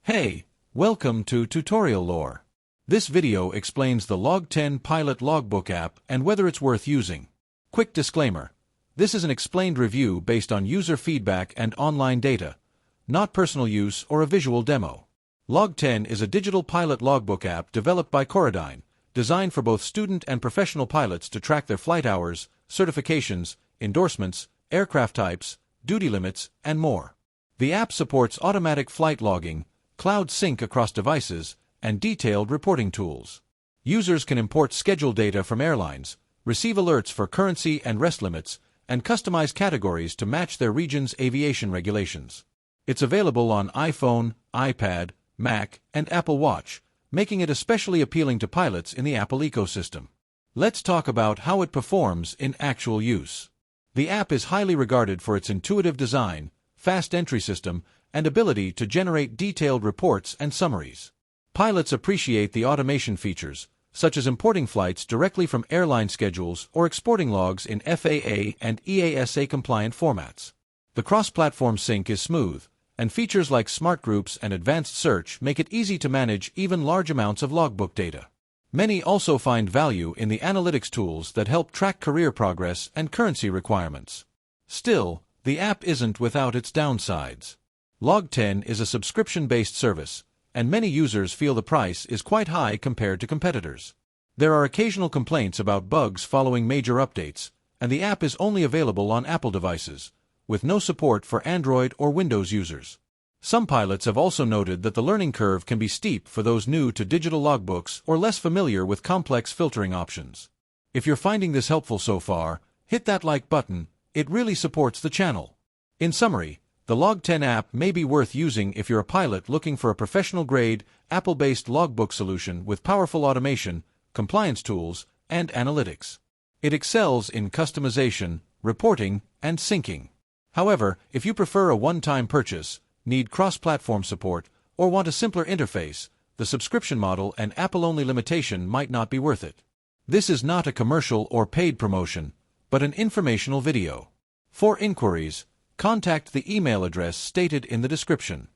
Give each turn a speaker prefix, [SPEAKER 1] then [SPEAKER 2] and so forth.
[SPEAKER 1] Hey, welcome to Tutorial Lore. This video explains the LogTen Pilot Logbook app and whether it's worth using. Quick disclaimer. This is an explained review based on user feedback and online data, not personal use or a visual demo. LogTen is a digital pilot logbook app developed by Coradyne, designed for both student and professional pilots to track their flight hours, certifications, endorsements, aircraft types, duty limits, and more. The app supports automatic flight logging, cloud sync across devices, and detailed reporting tools. Users can import schedule data from airlines, receive alerts for currency and rest limits, and customize categories to match their region's aviation regulations. It's available on iPhone, iPad, Mac, and Apple Watch, making it especially appealing to pilots in the Apple ecosystem. Let's talk about how it performs in actual use. The app is highly regarded for its intuitive design, fast entry system, and ability to generate detailed reports and summaries. Pilots appreciate the automation features, such as importing flights directly from airline schedules or exporting logs in FAA and EASA-compliant formats. The cross-platform sync is smooth, and features like smart groups and advanced search make it easy to manage even large amounts of logbook data. Many also find value in the analytics tools that help track career progress and currency requirements. Still, the app isn't without its downsides. LogTen is a subscription-based service, and many users feel the price is quite high compared to competitors. There are occasional complaints about bugs following major updates, and the app is only available on Apple devices, with no support for Android or Windows users. Some pilots have also noted that the learning curve can be steep for those new to digital logbooks or less familiar with complex filtering options. If you're finding this helpful so far, hit that like button. It really supports the channel. In summary, the LogTen app may be worth using if you're a pilot looking for a professional-grade, Apple-based logbook solution with powerful automation, compliance tools, and analytics. It excels in customization, reporting, and syncing. However, if you prefer a one-time purchase, need cross-platform support, or want a simpler interface, the subscription model and Apple-only limitation might not be worth it. This is not a commercial or paid promotion, but an informational video. For inquiries, contact the email address stated in the description.